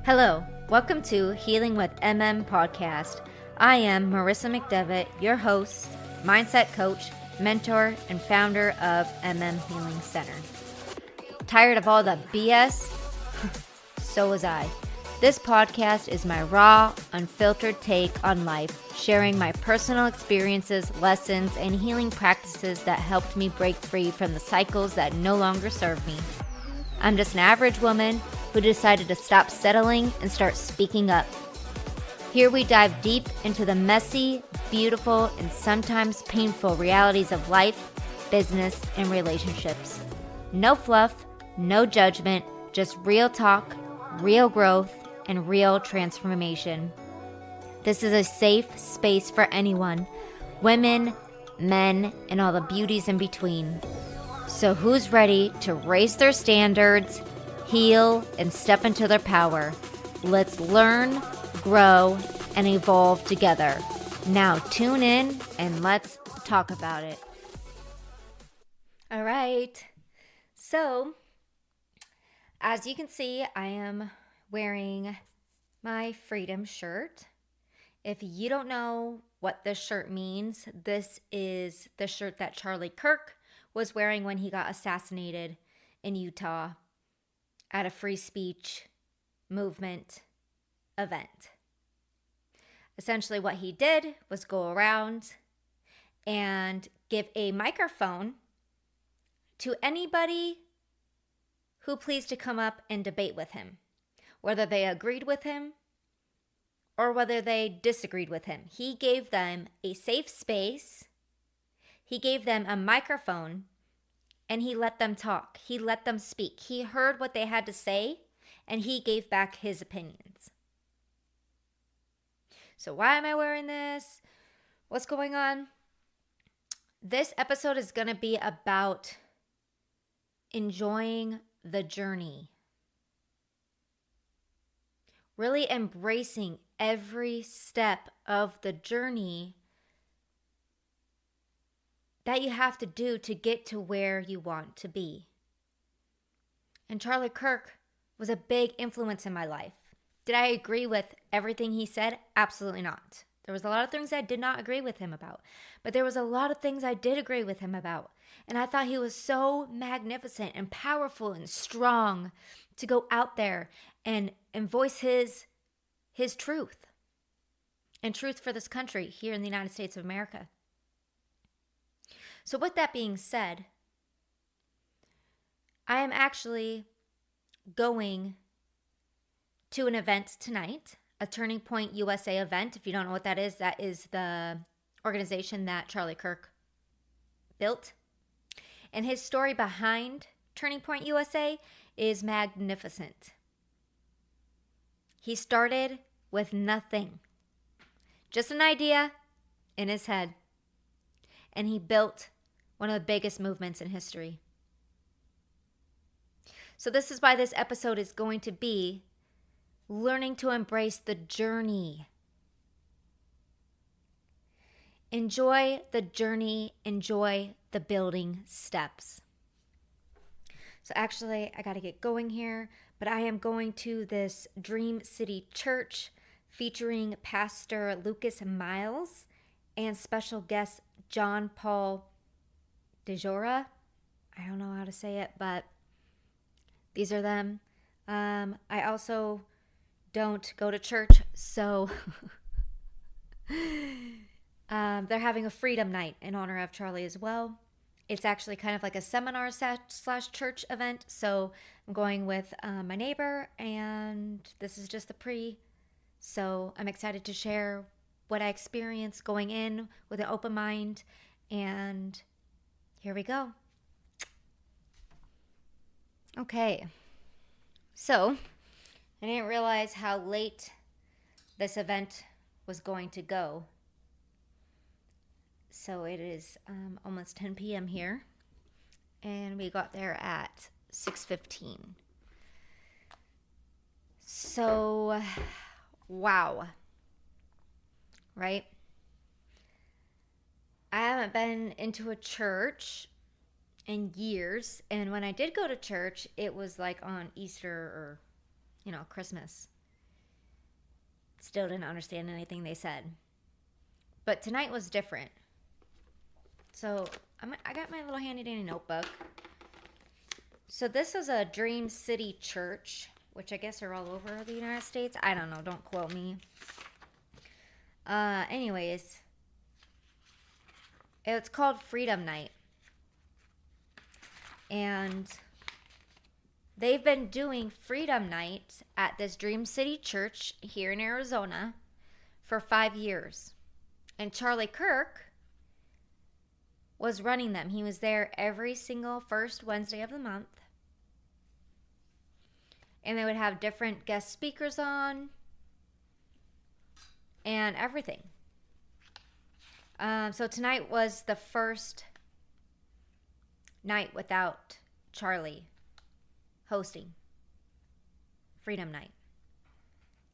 Hello, welcome to Healing with podcast. I am Marissa McDevitt, your host, mindset coach, mentor, and founder of Healing Center. Tired of all the BS? So was I. This podcast is my raw, unfiltered take on life, sharing my personal experiences, lessons, and healing practices that helped me break free from the cycles that no longer serve me. I'm just an average woman who decided to stop settling and start speaking up. Here we dive deep into the messy, beautiful, and sometimes painful realities of life, business, and relationships. No fluff, no judgment, just real talk, real growth, and real transformation. This is a safe space for anyone, women, men, and all the beauties in between. So who's ready to raise their standards, heal, and step into their power? Let's learn, grow, and evolve together. Now tune in and let's talk about it. All right. So, as you can see, I am wearing my freedom shirt. If you don't know what this shirt means, this is the shirt that Charlie Kirk was wearing when he got assassinated in Utah at a free speech movement event. Essentially what he did was go around and give a microphone to anybody who pleased to come up and debate with him, whether they agreed with him or whether they disagreed with him. He gave them a safe space. He gave them a microphone and he let them talk. He let them speak. He heard what they had to say and he gave back his opinions. So why am I wearing this? What's going on? This episode is going to be about enjoying the journey. Really embracing every step of the journey that you have to do to get to where you want to be. And Charlie Kirk was a big influence in my life. Did I agree with everything he said? Absolutely not. There was a lot of things I did not agree with him about, but there was a lot of things I did agree with him about. And I thought he was so magnificent and powerful and strong to go out there and voice his truth and truth for this country here in the United States of America. So with that being said, I am actually going to an event tonight, a Turning Point USA event. If you don't know what that is the organization that Charlie Kirk built. And his story behind Turning Point USA is magnificent. He started with nothing, just an idea in his head. And he built one of the biggest movements in history. So this is why this episode is going to be learning to embrace the journey. Enjoy the journey. Enjoy the building steps. So actually, I got to get going here, but I am going to this Dream City Church featuring Pastor Lucas Miles and special guest John Paul DeJora. I don't know how to say it, but these are them. I also don't go to church, so they're having a freedom night in honor of Charlie as well. It's actually kind of like a seminar / church event, so I'm going with my neighbor, and this is just the pre. So I'm excited to share what I experienced going in with an open mind, and here we go. Okay, so I didn't realize how late this event was going to go. So it is almost 10 p.m. here, and we got there at 6:15. So, wow. Right? I haven't been into a church in years, and when I did go to church, it was like on Easter or, Christmas. Still didn't understand anything they said. But tonight was different. So I got my little handy dandy notebook. So this is a Dream City church, which I guess are all over the United States. I don't know. Don't quote me. Anyways, it's called Freedom Night. And they've been doing Freedom Night at this Dream City church here in Arizona for 5 years. And Charlie Kirk was running them. He was there every single first Wednesday of the month. And they would have different guest speakers on and everything. So tonight was the first night without Charlie hosting Freedom Night.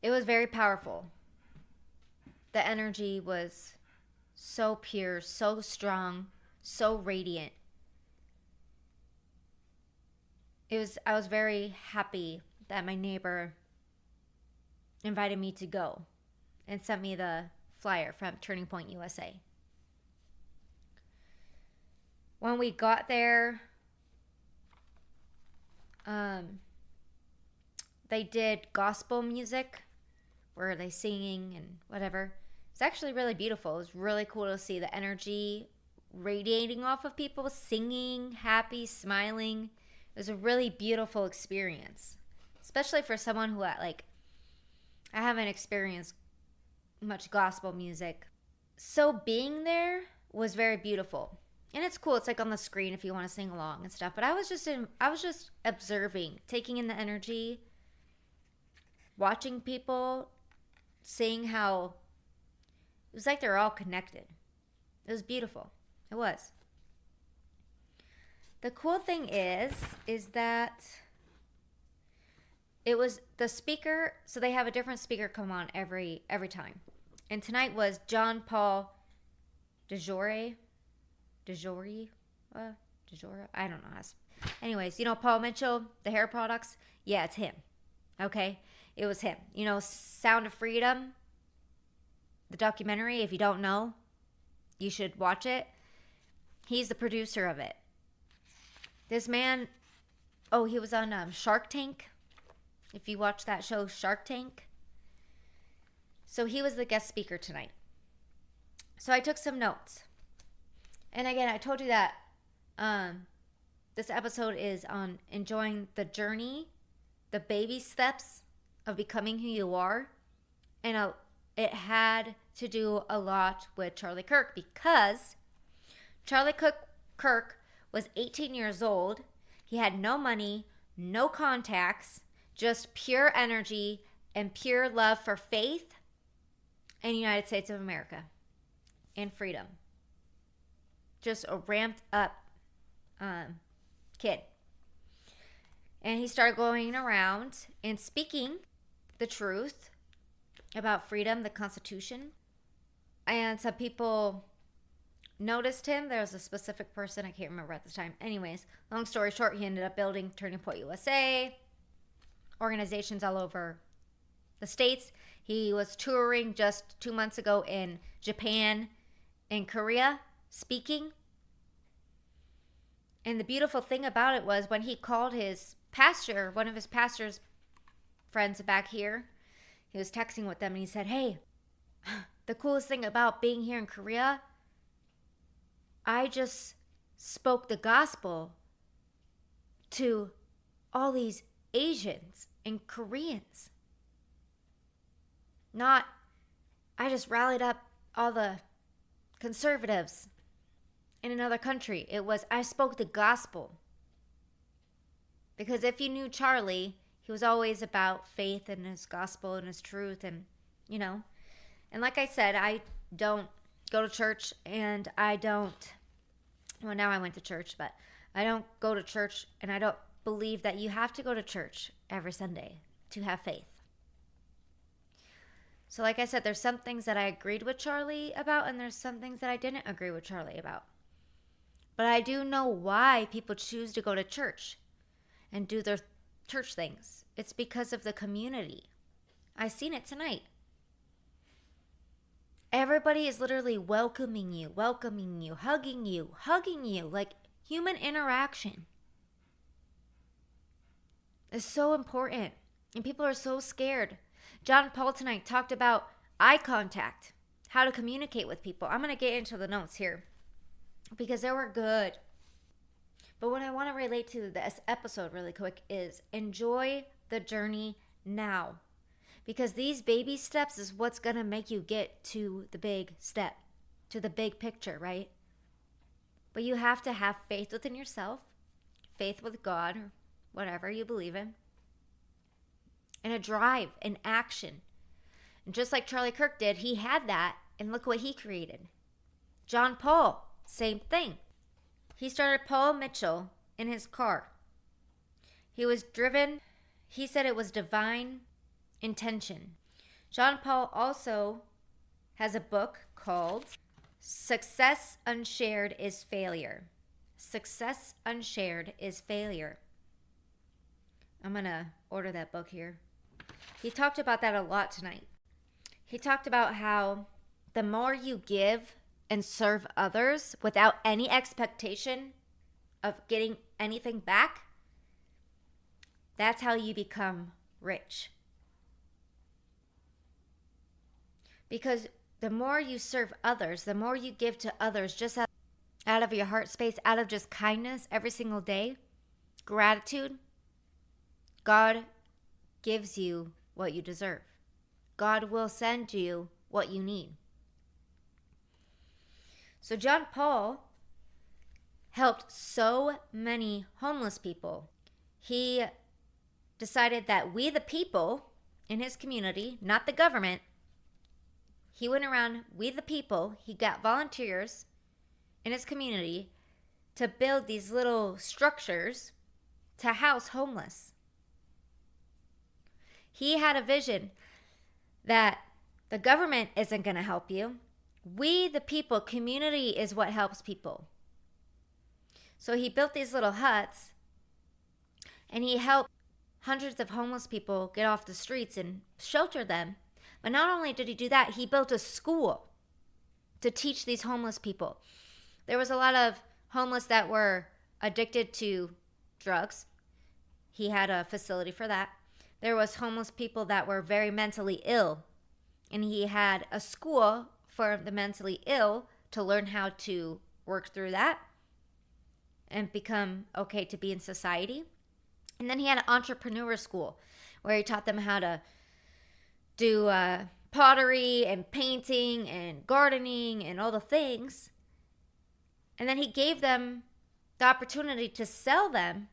It was very powerful. The energy was so pure, so strong, so radiant. I was very happy that my neighbor invited me to go and sent me the flyer from Turning Point USA. When we got there, they did gospel music where they singing and whatever. It's actually really beautiful. It was really cool to see the energy radiating off of people, singing, happy, smiling. It was a really beautiful experience, especially for someone who I haven't experienced much gospel music. So being there was very beautiful. And it's cool. It's like on the screen if you want to sing along and stuff. But I was just observing, taking in the energy, watching people, seeing how it was like they're all connected. It was beautiful. It was. The cool thing is that it was the speaker. So they have a different speaker come on every time. And tonight was John Paul DeJore. I don't know. Anyways, Paul Mitchell, the hair products. Yeah, it's him. Okay, it was him. Sound of Freedom, the documentary. If you don't know, you should watch it. He's the producer of it. This man, he was on Shark Tank. If you watch that show, Shark Tank. So he was the guest speaker tonight. So I took some notes. And again, I told you that this episode is on enjoying the journey, the baby steps of becoming who you are. And it had to do a lot with Charlie Kirk because Charlie Kirk was 18 years old. He had no money, no contacts, just pure energy and pure love for faith in the United States of America and freedom. Just a ramped up kid. And he started going around and speaking the truth about freedom, the Constitution. And some people noticed him. There was a specific person, I can't remember at the time. Anyways, long story short, he ended up building Turning Point USA, organizations all over the States. He was touring just 2 months ago in Japan and Korea, speaking. And the beautiful thing about it was when he called his pastor, one of his pastor's friends back here, he was texting with them and he said, "Hey, the coolest thing about being here in Korea, I just spoke the gospel to all these Asians and Koreans. I just rallied up all the conservatives in another country. It was, I spoke the gospel." Because if you knew Charlie, he was always about faith and his gospel and his truth and, And like I said, I don't go to church and now I went to church, but I don't go to church and I don't believe that you have to go to church every Sunday to have faith. So like I said, there's some things that I agreed with Charlie about and there's some things that I didn't agree with Charlie about. But I do know why people choose to go to church and do their church things. It's because of the community. I seen it tonight. Everybody is literally welcoming you, hugging you. Like, human interaction is so important. And people are so scared. John Paul tonight talked about eye contact, how to communicate with people. I'm going to get into the notes here because they were good. But what I want to relate to this episode really quick is enjoy the journey now. Because these baby steps is what's going to make you get to the big step, to the big picture, right? But you have to have faith within yourself, faith with God, or whatever you believe in, and a drive, an action. And just like Charlie Kirk did, he had that, and look what he created. John Paul, same thing. He started Paul Mitchell in his car. He was driven, he said it was divine intention. John Paul also has a book called Success Unshared is Failure. Success Unshared is Failure. I'm going to order that book here. He talked about that a lot tonight. He talked about how the more you give and serve others without any expectation of getting anything back, that's how you become rich. Because the more you serve others, the more you give to others just out of your heart space, out of just kindness every single day, gratitude, God gives you what you deserve. God will send you what you need. So John Paul helped so many homeless people. He decided that we the people in his community, not the government, he went around, we the people, he got volunteers in his community to build these little structures to house homeless. He had a vision that the government isn't going to help you. We the people, community is what helps people. So he built these little huts and he helped hundreds of homeless people get off the streets and shelter them. But not only did he do that, he built a school to teach these homeless people. There was a lot of homeless that were addicted to drugs. He had a facility for that. There was homeless people that were very mentally ill. And he had a school for the mentally ill to learn how to work through that and become okay to be in society. And then he had an entrepreneur school where he taught them how to do pottery and painting and gardening and all the things. And then he gave them the opportunity to sell them.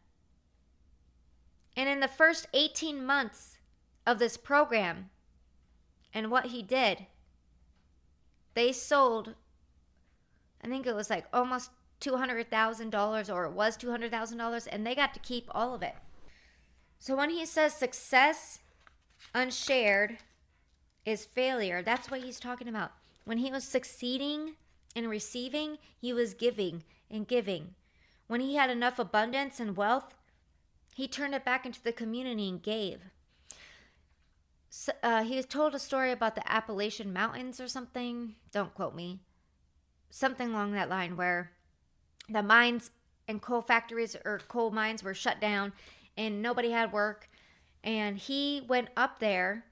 And in the first 18 months of this program and what he did, they sold, I think it was like almost $200,000, or it was $200,000, and they got to keep all of it. So when he says success unshared is failure, that's what he's talking about. When he was succeeding and receiving, he was giving and giving. When he had enough abundance and wealth, he turned it back into the community and gave. So, he told a story about the Appalachian Mountains or something. Don't quote me. Something along that line, where the mines and coal factories or coal mines were shut down and nobody had work. And he went up there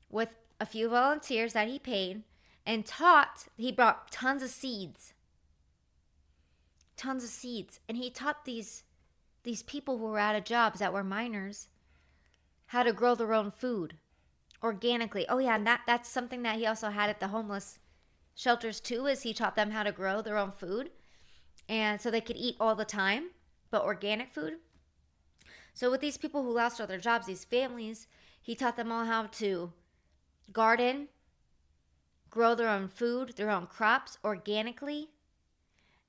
with a few volunteers that he paid and taught. He brought tons of seeds. And he taught these people who were out of jobs, that were miners, how to grow their own food organically. Oh yeah, and that's something that he also had at the homeless shelters too, is he taught them how to grow their own food, and so they could eat all the time, but organic food. So with these people who lost all their jobs, these families, he taught them all how to garden, grow their own food, their own crops organically,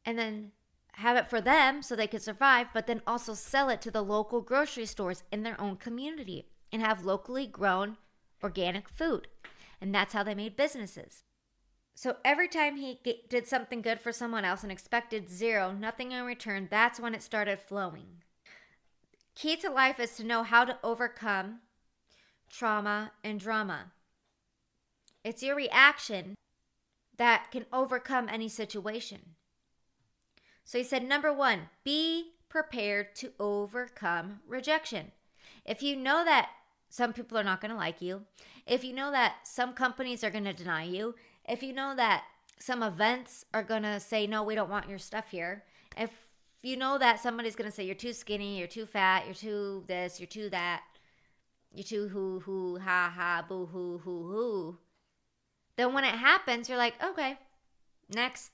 and then have it for them so they could survive, but then also sell it to the local grocery stores in their own community and have locally grown organic food. And that's how they made businesses. So every time he did something good for someone else and expected zero, nothing in return, that's when it started flowing. Key to life is to know how to overcome trauma and drama. It's your reaction that can overcome any situation. So he said, number one, be prepared to overcome rejection. If you know that some people are not going to like you, if you know that some companies are going to deny you, if you know that some events are going to say, no, we don't want your stuff here, if you know that somebody's going to say you're too skinny, you're too fat, you're too this, you're too that, you're too hoo, ha, ha, boo, hoo, then when it happens, you're like, okay, next.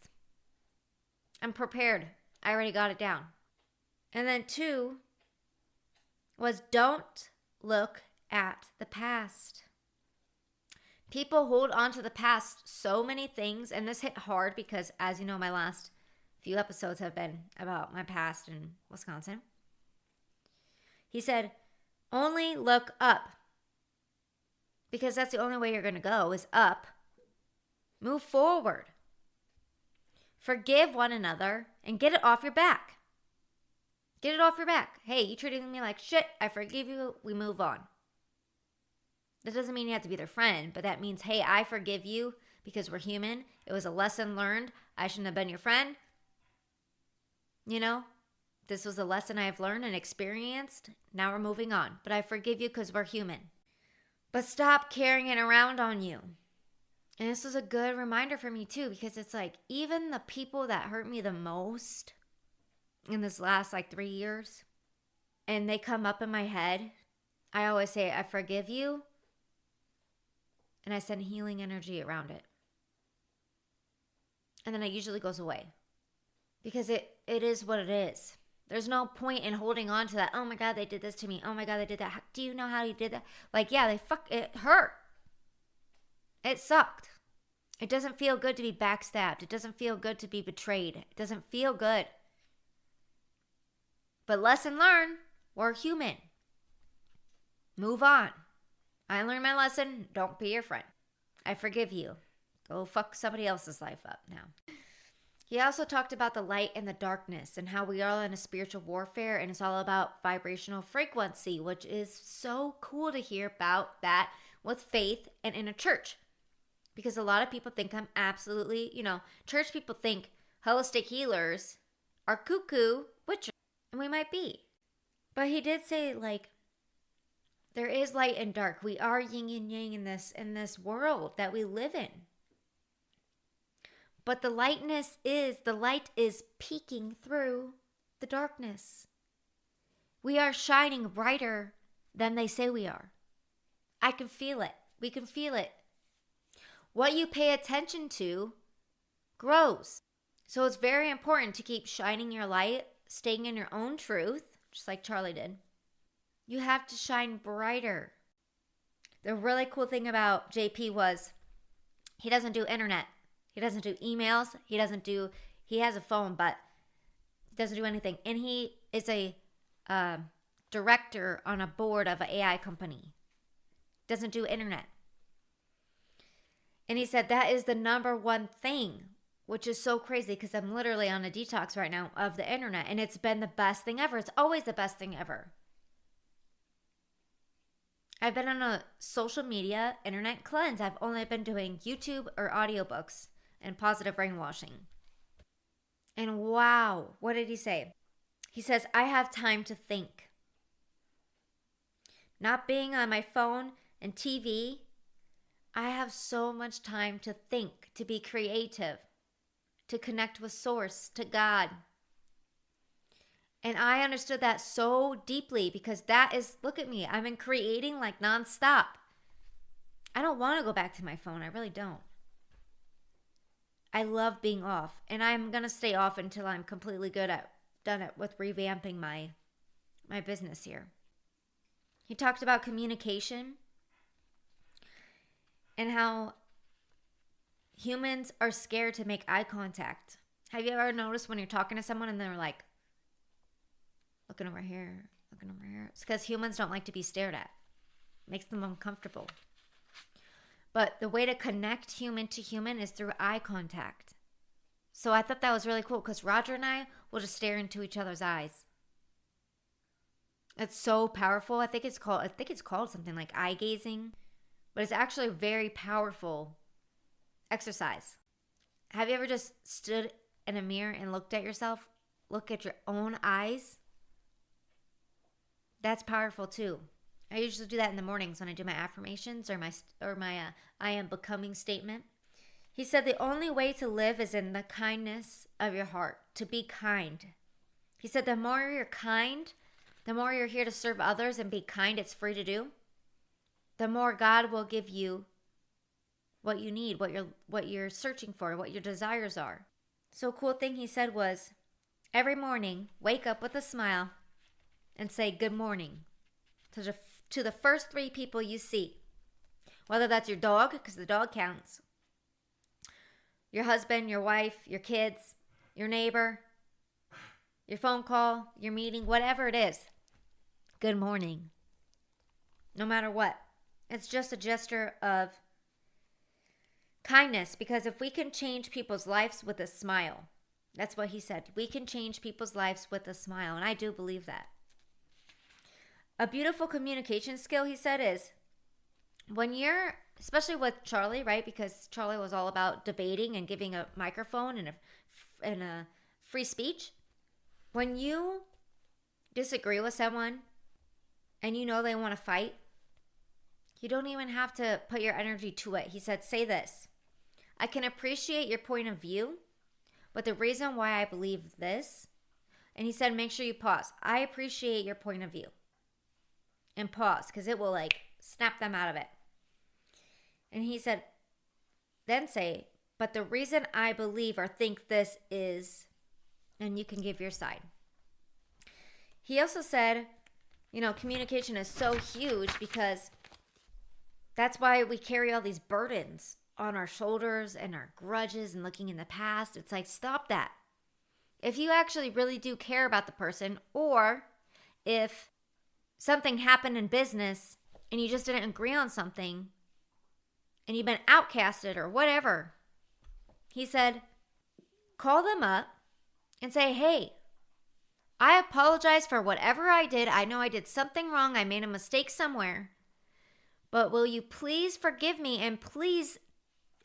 I'm prepared. I already got it down. And then 2 was don't look at the past. People hold on to the past so many things, and this hit hard because, as you know, my last few episodes have been about my past in Wisconsin. He said, only look up, because that's the only way you're going to go is up. Move forward. Forgive one another and get it off your back. Get it off your back. Hey, you treated me like shit. I forgive you. We move on. That doesn't mean you have to be their friend, but that means, hey, I forgive you because we're human. It was a lesson learned. I shouldn't have been your friend. You know, this was a lesson I've learned and experienced. Now we're moving on. But I forgive you because we're human. But stop carrying it around on you. And this was a good reminder for me too, because it's like, even the people that hurt me the most in this last 3 years, and they come up in my head, I always say, I forgive you. And I send healing energy around it. And then it usually goes away. Because it is what it is. There's no point in holding on to that. Oh my God, they did this to me. Oh my God, they did that. Do you know how he did that? It hurt. It sucked. It doesn't feel good to be backstabbed. It doesn't feel good to be betrayed. It doesn't feel good. But lesson learned, we're human. Move on. I learned my lesson. Don't be your friend. I forgive you. Go fuck somebody else's life up now. He also talked about the light and the darkness and how we are in a spiritual warfare, and it's all about vibrational frequency, which is so cool to hear about that with faith and in a church. Because a lot of people think I'm absolutely, church people think holistic healers are cuckoo witches, and we might be. But he did say, there is light and dark. We are yin and yang in this world that we live in. But the light is peeking through the darkness. We are shining brighter than they say we are. I can feel it. We can feel it. What you pay attention to grows. So it's very important to keep shining your light, staying in your own truth, just like Charlie did. You have to shine brighter. The really cool thing about JP was he doesn't do internet. He doesn't do emails. He has a phone, but he doesn't do anything. And he is a director on a board of an AI company. Doesn't do internet. And he said that is the number one thing, which is so crazy because I'm literally on a detox right now of the internet. And it's been the best thing ever. It's always the best thing ever. I've been on a social media internet cleanse. I've only been doing YouTube or audiobooks and positive brainwashing. And wow, what did he say? He says, I have time to think. Not being on my phone and TV, I have so much time to think, to be creative, to connect with Source, to God. And I understood that so deeply because that is, look at me, I've been creating nonstop. I don't want to go back to my phone. I really don't. I love being off, and I'm going to stay off until I'm completely done it with revamping my business here. He talked about communication and how humans are scared to make eye contact. Have you ever noticed when you're talking to someone and they're looking over here, looking over here? It's because humans don't like to be stared at. It makes them uncomfortable. But the way to connect human to human is through eye contact. So I thought that was really cool because Roger and I will just stare into each other's eyes. It's so powerful. I think it's called something like eye gazing, but it's actually a very powerful exercise. Have you ever just stood in a mirror and looked at yourself? Look at your own eyes? That's powerful too. I usually do that in the mornings when I do my affirmations or my I am becoming statement. He said the only way to live is in the kindness of your heart, to be kind. He said the more you're kind, the more you're here to serve others and be kind, it's free to do, the more God will give you what you need, what you're searching for, what your desires are. So a cool thing he said was, every morning, wake up with a smile and say good morning to the first 3 people you see. Whether that's your dog, because the dog counts, your husband, your wife, your kids, your neighbor, your phone call, your meeting, whatever it is. Good morning. No matter what. It's just a gesture of kindness, because if we can change people's lives with a smile, that's what he said. We can change people's lives with a smile, and I do believe that. A beautiful communication skill, he said, is when you're, especially with Charlie, right? Because Charlie was all about debating and giving a microphone and a free speech. When you disagree with someone and you know they want to fight, you don't even have to put your energy to it. He said, say this: I can appreciate your point of view, but the reason why I believe this, and he said, make sure you pause. I appreciate your point of view. And pause, because it will snap them out of it. And he said, then say, but the reason I believe or think this is, and you can give your side. He also said, communication is so huge because that's why we carry all these burdens on our shoulders and our grudges and looking in the past. It's like, stop that. If you actually really do care about the person, or if something happened in business and you just didn't agree on something and you've been outcasted or whatever, he said, call them up and say, hey, I apologize for whatever I did. I know I did something wrong. I made a mistake somewhere. But will you please forgive me and please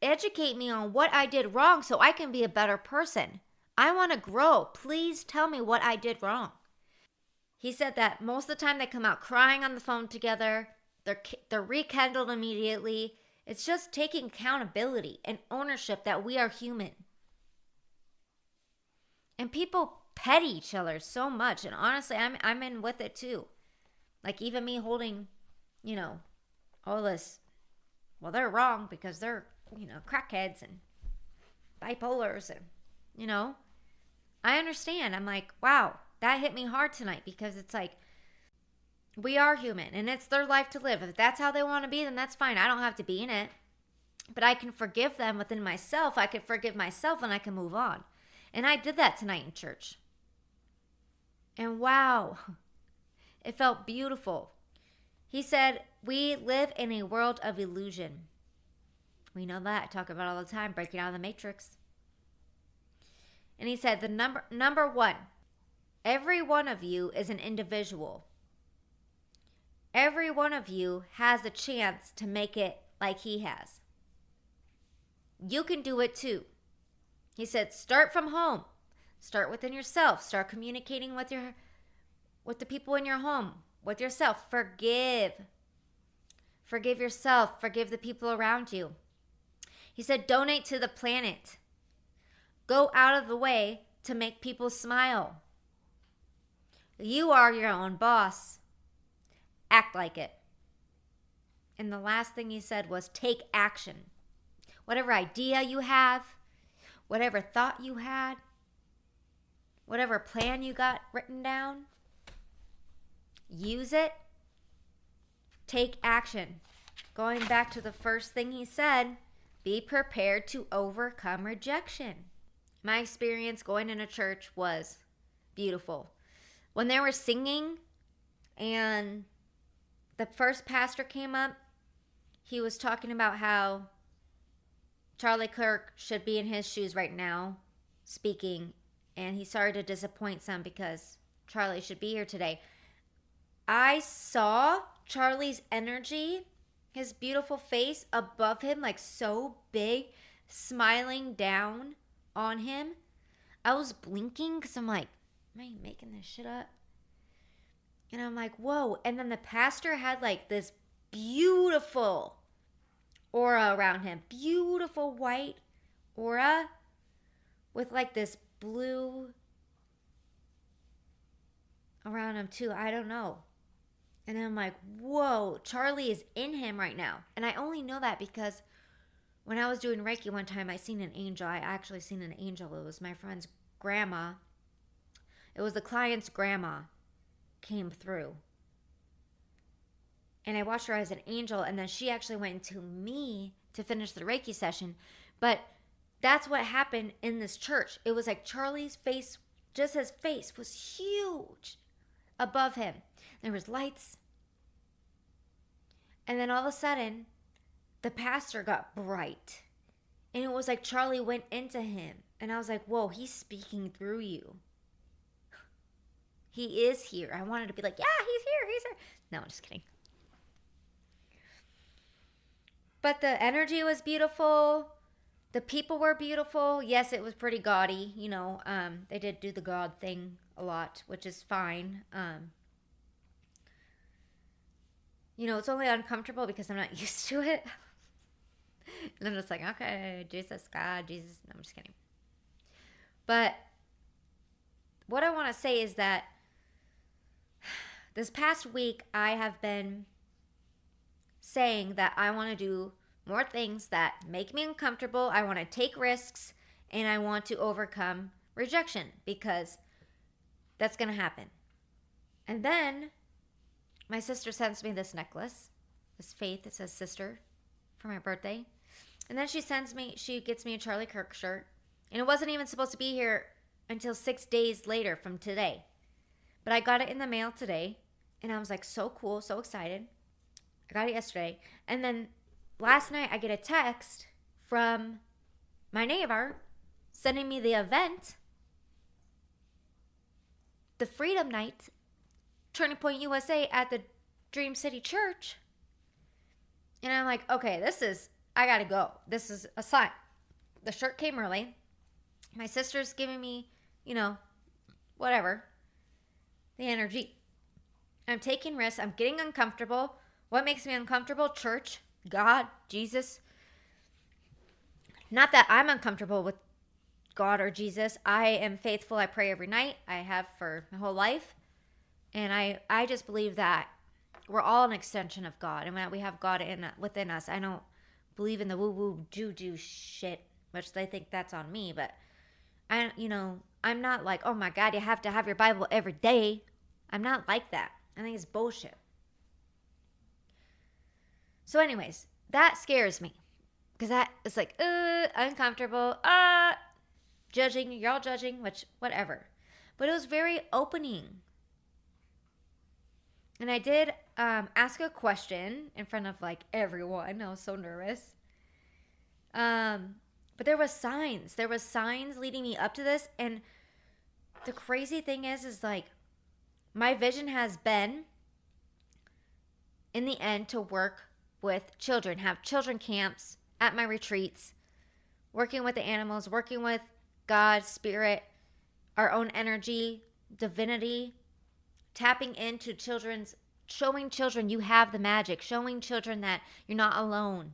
educate me on what I did wrong so I can be a better person? I want to grow. Please tell me what I did wrong. He said that most of the time they come out crying on the phone together. They're rekindled immediately. It's just taking accountability and ownership that we are human. And people petty each other so much. And honestly, I'm in with it too. Like even me holding, all this. Well, they're wrong because they're, crackheads and bipolars and, I understand. I'm like, wow. That hit me hard tonight because it's like, we are human and it's their life to live. If that's how they want to be, then that's fine. I don't have to be in it. But I can forgive them within myself. I can forgive myself and I can move on. And I did that tonight in church. And wow, it felt beautiful. He said, we live in a world of illusion. We know that. I talk about it all the time, breaking out of the matrix. And he said, the number 1, every one of you is an individual. Every one of you has a chance to make it like he has. You can do it too. He said, start from home. Start within yourself. Start communicating with the people in your home, with yourself. Forgive. Forgive yourself. Forgive the people around you. He said, donate to the planet. Go out of the way to make people smile. You are your own boss. Act like it. And the last thing he said was take action. Whatever idea you have, whatever thought you had, whatever plan you got written down, use it. Take action. Going back to the first thing he said, be prepared to overcome rejection. My experience going into church was beautiful. When they were singing and the first pastor came up, he was talking about how Charlie Kirk should be in his shoes right now speaking, and he's sorry to disappoint some because Charlie should be here today. I saw Charlie's energy, his beautiful face above him, like so big, smiling down on him. I was blinking because I'm like, am I making this shit up? And I'm like, whoa. And then the pastor had like this beautiful aura around him. Beautiful white aura with like this blue around him too. I don't know. And I'm like, whoa, Charlie is in him right now. And I only know that because when I was doing Reiki one time, I seen an angel. I actually seen an angel. It was my friend's grandma. It was the client's grandma came through. And I watched her as an angel. And then she actually went into me to finish the Reiki session. But that's what happened in this church. It was like Charlie's face, just his face was huge above him. There was lights. And then all of a sudden, the pastor got bright. And it was like Charlie went into him. And I was like, whoa, he's speaking through you. He is here. I wanted to be like, yeah, he's here. No, I'm just kidding. But the energy was beautiful. The people were beautiful. Yes, it was pretty gaudy. You know, they did do the God thing a lot, which is fine. You know, it's only uncomfortable because I'm not used to it. And I'm just like, okay, Jesus, God, Jesus. No, I'm just kidding. But what I want to say is that this past week, I have been saying that I want to do more things that make me uncomfortable. I want to take risks, and I want to overcome rejection because that's going to happen. And then my sister sends me this necklace, this Faith, it says sister, for my birthday. And then she gets me a Charlie Kirk shirt. And it wasn't even supposed to be here until 6 days later from today. But I got it in the mail today. And I was like, so cool, so excited. I got it yesterday. And then last night I get a text from my neighbor sending me the event, the Freedom Night, Turning Point USA at the Dream City Church. And I'm like, okay, I gotta go. This is a sign. The shirt came early. My sister's giving me, whatever, the energy. I'm taking risks. I'm getting uncomfortable. What makes me uncomfortable? Church, God, Jesus. Not that I'm uncomfortable with God or Jesus. I am faithful. I pray every night. I have for my whole life. And I just believe that we're all an extension of God. And when we have God within us, I don't believe in the woo-woo juju shit, which they think that's on me. But, I'm not like, oh my God, you have to have your Bible every day. I'm not like that. I think it's bullshit. So anyways, that scares me. Because that is like, uncomfortable, judging, you're all judging, which, whatever. But it was very opening. And I did ask a question in front of like everyone. I was so nervous. But there was signs. There was signs leading me up to this. And the crazy thing is like, my vision has been, in the end, to work with children, have children camps at my retreats, working with the animals, working with God, spirit, our own energy, divinity, tapping into showing children you have the magic, showing children that you're not alone,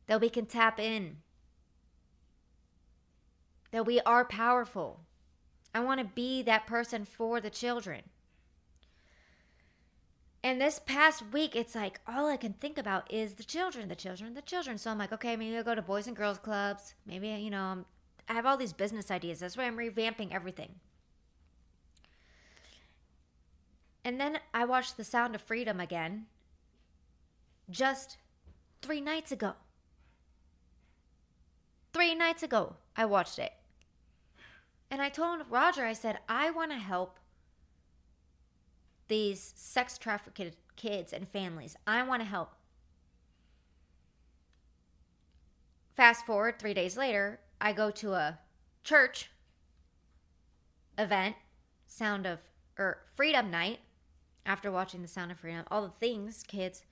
that we can tap in, that we are powerful. I want to be that person for the children. And this past week, it's like all I can think about is the children. So I'm like, okay, maybe I'll go to Boys and Girls Clubs. Maybe, I have all these business ideas. That's why I'm revamping everything. And then I watched The Sound of Freedom again just 3 nights ago. 3 nights ago, I watched it. And I told Roger, I said, I want to help these sex trafficked kids and families. I want to help. Fast forward 3 days later, I go to a church event, Freedom Night, after watching The Sound of Freedom, all the things, kids.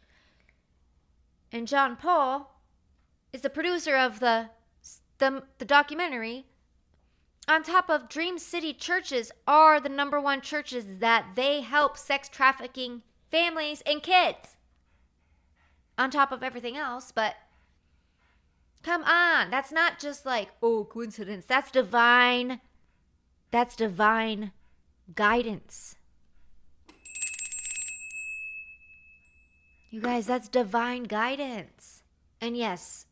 And John Paul is the producer of the the documentary, on top of Dream City churches are the number one churches that they help sex trafficking families and kids. On top of everything else, but come on, that's not just like, oh, coincidence. That's divine. That's divine guidance. You guys, that's divine guidance. And yes,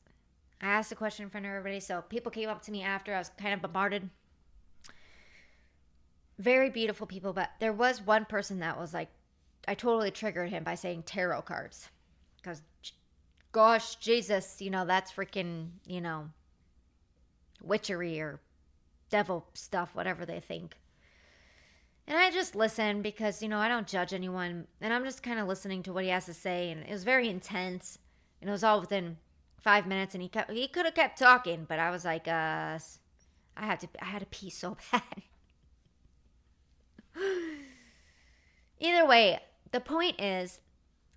I asked a question in front of everybody, so people came up to me after. I was kind of bombarded. Very beautiful people, but there was one person that was like, I totally triggered him by saying tarot cards. Because, gosh, Jesus, that's freaking, witchery or devil stuff, whatever they think. And I just listen because, I don't judge anyone. And I'm just kind of listening to what he has to say. And it was very intense. And it was all within 5 minutes. And he could have kept talking. But I was like, I had to pee so bad. Either way, the point is,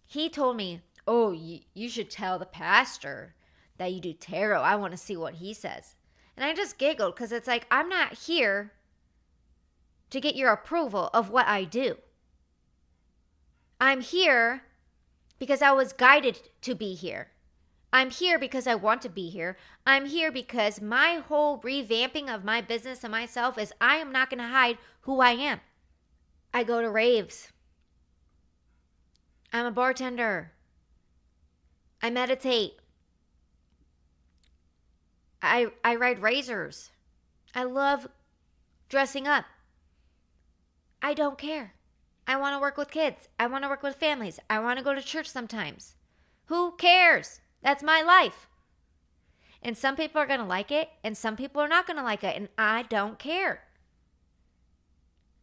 he told me, oh, you should tell the pastor that you do tarot. I want to see what he says. And I just giggled because it's like, I'm not here to get your approval of what I do. I'm here because I was guided to be here. I'm here because I want to be here. I'm here because my whole revamping of my business and myself is I am not going to hide who I am. I go to raves. I'm a bartender. I meditate. I ride razors. I love dressing up. I don't care. I want to work with kids. I want to work with families. I want to go to church sometimes. Who cares? That's my life. And some people are going to like it, and some people are not going to like it, and I don't care.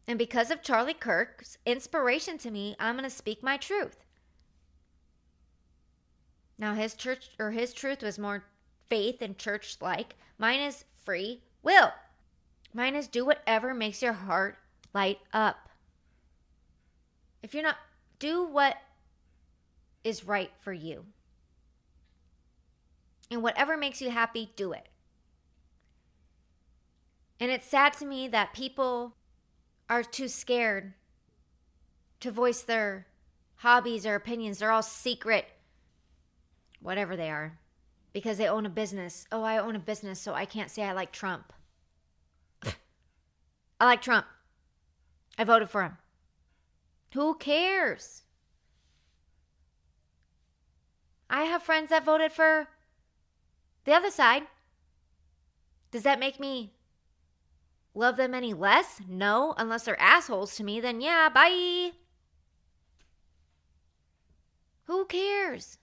And because of Charlie Kirk's inspiration to me, I'm going to speak my truth. Now, his truth was more faith and church-like. Mine is free will. Mine is do whatever makes your heart light up. If you're not, do what is right for you. And whatever makes you happy, do it. And it's sad to me that people are too scared to voice their hobbies or opinions. They're all secret, whatever they are, because they own a business. Oh, I own a business, so I can't say I like Trump. I like Trump. I voted for him. Who cares? I have friends that voted for the other side. Does that make me love them any less? No, unless they're assholes to me, then yeah, bye. Who cares?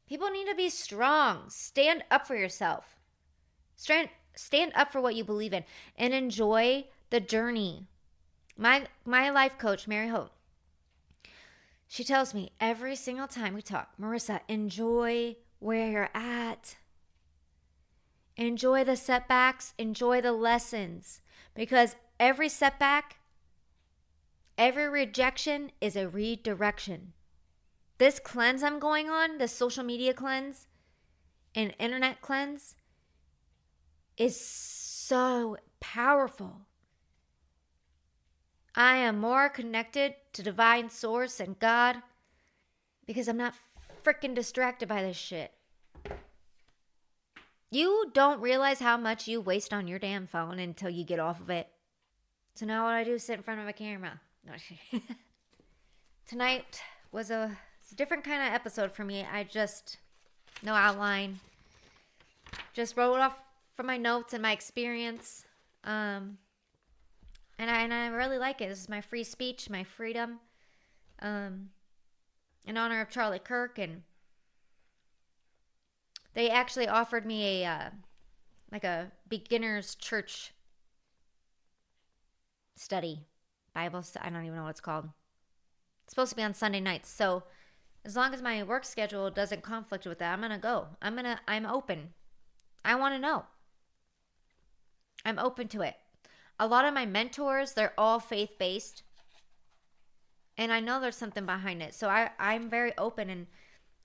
People need to be strong. Stand up for yourself. Stand up for what you believe in and enjoy the journey. My life coach, Mary Hope, she tells me every single time we talk, Marissa, enjoy where you're at. Enjoy the setbacks. Enjoy the lessons. Because every setback, every rejection is a redirection. This cleanse I'm going on, this social media cleanse and internet cleanse, is so powerful. I am more connected to divine source and God because I'm not freaking distracted by this shit. You don't realize how much you waste on your damn phone until you get off of it. So now what I do is sit in front of a camera. No, tonight was a different kind of episode for me. No outline. Just wrote off from my notes and my experience. And I really like it. This is my free speech, my freedom. In honor of Charlie Kirk. And they actually offered me a beginner's church study. Bible, I don't even know what it's called. It's supposed to be on Sunday nights. So as long as my work schedule doesn't conflict with that, I'm going to go. I'm open. I want to know. I'm open to it. A lot of my mentors, they're all faith-based. And I know there's something behind it. So I'm very open, and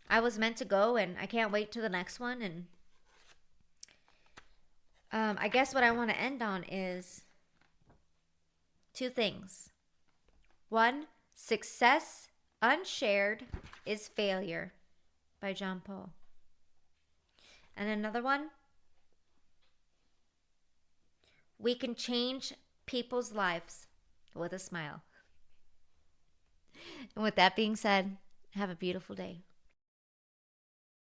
I was meant to go, and I can't wait to the next one. And I guess what I want to end on is two things. One, success unshared is failure by John Paul. And another one, we can change people's lives with a smile. And with that being said, have a beautiful day.